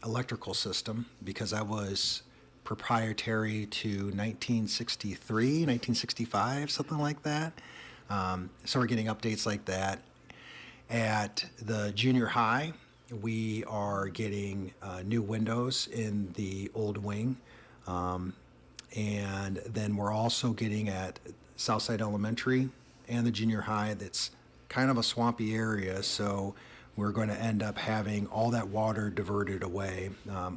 electrical system because I was proprietary to 1963, 1965, something like that. So we're getting updates like that. At the junior high, we are getting new windows in the old wing. And then we're also getting at Southside Elementary and the junior high that's kind of a swampy area, so we're going to end up having all that water diverted away.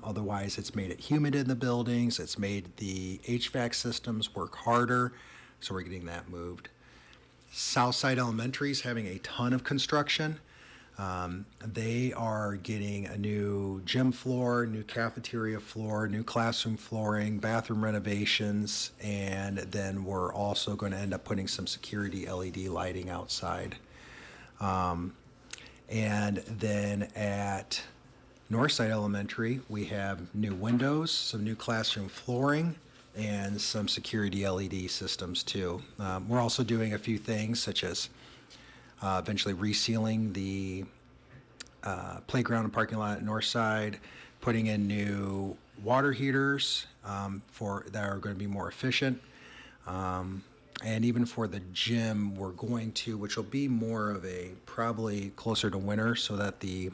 Otherwise, it's made it humid in the buildings, it's made the HVAC systems work harder, so we're getting that moved. Southside Elementary is having a ton of construction. They are getting a new gym floor, new cafeteria floor, new classroom flooring, bathroom renovations, and then we're also going to end up putting some security LED lighting outside. And then at Northside Elementary, we have new windows, some new classroom flooring, and some security LED systems too. We're also doing a few things such as eventually resealing the playground and parking lot at Northside, putting in new water heaters that are going to be more efficient. And even for the gym, we're going to, which will be more of a probably closer to winter so that the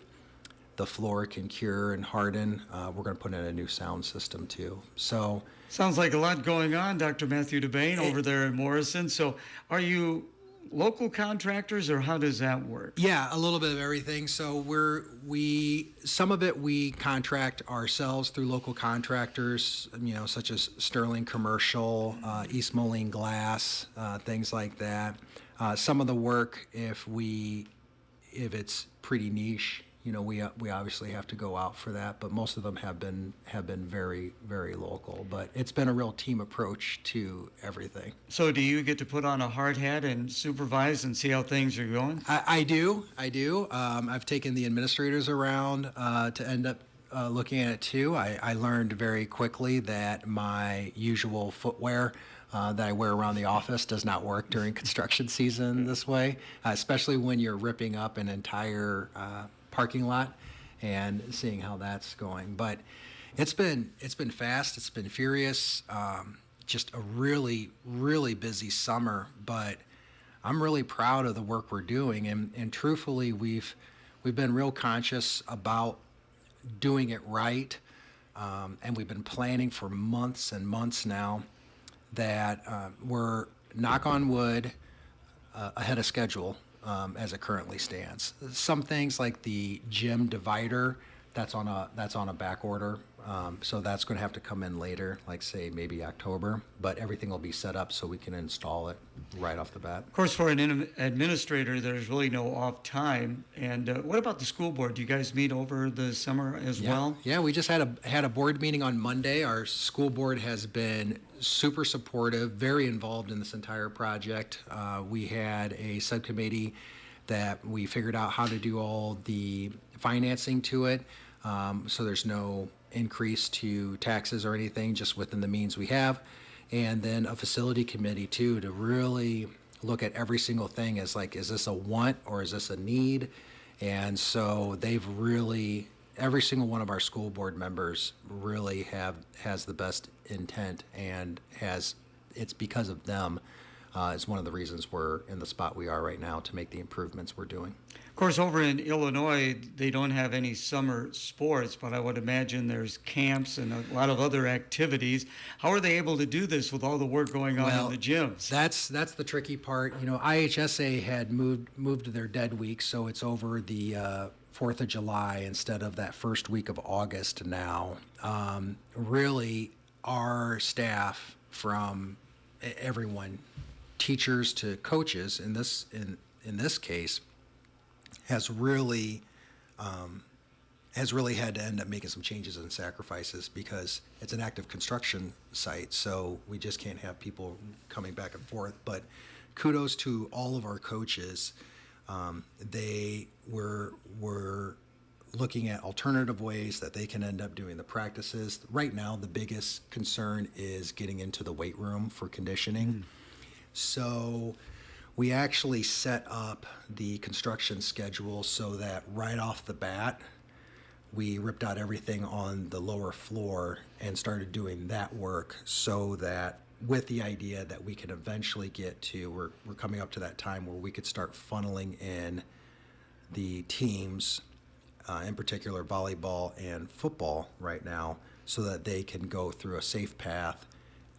floor can cure and harden. We're going to put in a new sound system too. So sounds like a lot going on, Dr. Matthew DeBaene, over there in Morrison. So are you local contractors, or how does that work? Yeah, a little bit of everything. So some of it we contract ourselves through local contractors, such as Sterling Commercial, East Moline Glass, things like that. Some of the work, if it's pretty niche, we obviously have to go out for that, but most of them have been very, very local. But it's been a real team approach to everything. So do you get to put on a hard hat and supervise and see how things are going? I do. I've taken the administrators around to end up looking at it too. I learned very quickly that my usual footwear that I wear around the office does not work during construction season this way, especially when you're ripping up an entire parking lot and seeing how that's going. But it's been fast, it's been furious, just a really, really busy summer, but I'm really proud of the work we're doing, and truthfully we've been real conscious about doing it right, and we've been planning for months and months now that we're, knock on wood, ahead of schedule as it currently stands. Some things like the gym divider, that's on a back order, so that's going to have to come in later, like say maybe October. But everything will be set up so we can install it right off the bat. Of course, for an administrator, there's really no off time. And what about the school board? Do you guys meet over the summer as well? Yeah, we just had a board meeting on Monday. Our school board has been super supportive, very involved in this entire project. We had a subcommittee that we figured out how to do all the financing to it, so there's no increase to taxes or anything, just within the means we have. And then a facility committee too, to really look at every single thing as like, is this a want or is this a need? And so they've really, every single one of our school board members really has the best intent, and it's because of them. Is one of the reasons we're in the spot we are right now to make the improvements we're doing. Of course, over in Illinois, they don't have any summer sports, but I would imagine there's camps and a lot of other activities. How are they able to do this with all the work going on in the gyms? That's the tricky part. IHSA had moved their dead week, so it's over the 4th of July instead of that first week of August now. Really, our staff, from everyone, teachers to coaches in this case, has really had to end up making some changes and sacrifices because it's an active construction site, so we just can't have people coming back and forth. But kudos to all of our coaches. They were looking at alternative ways that they can end up doing the practices. Right now, the biggest concern is getting into the weight room for conditioning. So we actually set up the construction schedule so that right off the bat, we ripped out everything on the lower floor and started doing that work, so that with the idea that we can eventually get to, we're coming up to that time where we could start funneling in the teams, in particular volleyball and football right now, so that they can go through a safe path,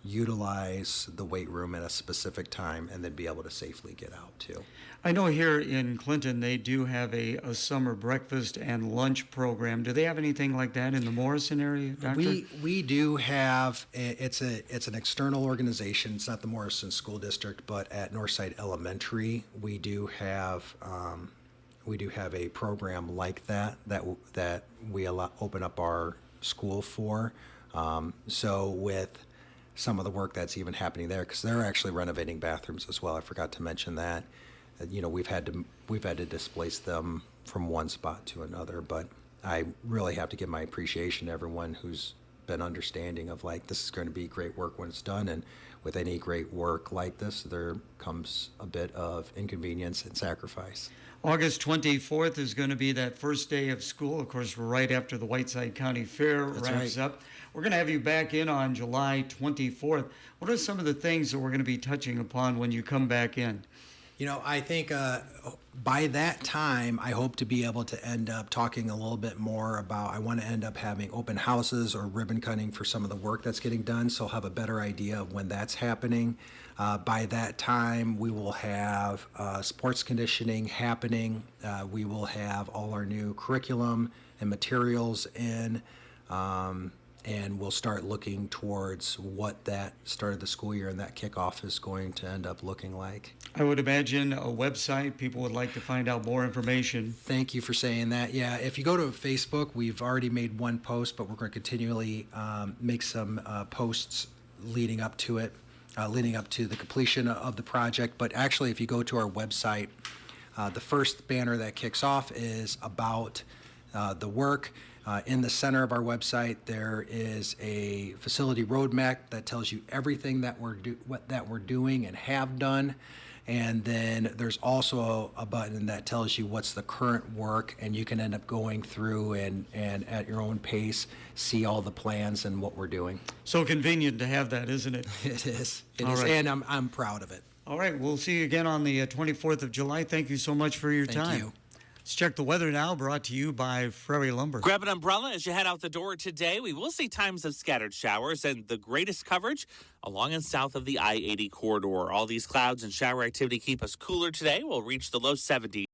utilize the weight room at a specific time, and then be able to safely get out too. I know here in Clinton they do have a summer breakfast and lunch program. Do they have anything like that in the Morrison area, Doctor? We do have it's an external organization. It's not the Morrison School District, but at Northside Elementary we do have a program like that we open up our school for. So with some of the work that's even happening there, because they're actually renovating bathrooms as well. I forgot to mention that. We've had to displace them from one spot to another, but I really have to give my appreciation to everyone who's been understanding of, like, this is going to be great work when it's done, and with any great work like this, there comes a bit of inconvenience and sacrifice. August 24th is going to be that first day of school. Of course, right after the Whiteside County Fair That's wraps right. up. We're going to have you back in on July 24th. What are some of the things that we're going to be touching upon when you come back in? I think by that time, I hope to be able to end up talking a little bit more about, I want to end up having open houses or ribbon cutting for some of the work that's getting done, so I'll have a better idea of when that's happening. By that time, we will have sports conditioning happening. We will have all our new curriculum and materials in. And we'll start looking towards what that start of the school year and that kickoff is going to end up looking like. I would imagine a website. People would like to find out more information. Thank you for saying that. Yeah, if you go to Facebook, we've already made one post, but we're going to continually make some posts leading up to it, leading up to the completion of the project. But actually, if you go to our website, the first banner that kicks off is about the work. In the center of our website, there is a facility roadmap that tells you everything that we're doing and have done. And then there's also a button that tells you what's the current work, and you can end up going through and at your own pace see all the plans and what we're doing. So convenient to have that, isn't it? It is. All right. And I'm proud of it. All right, we'll see you again on the 24th of July. Thank you so much for your time. Thank you. Let's check the weather now, brought to you by Frary Lumber. Grab an umbrella as you head out the door today. We will see times of scattered showers and the greatest coverage along and south of the I-80 corridor. All these clouds and shower activity keep us cooler today. We'll reach the low 70s.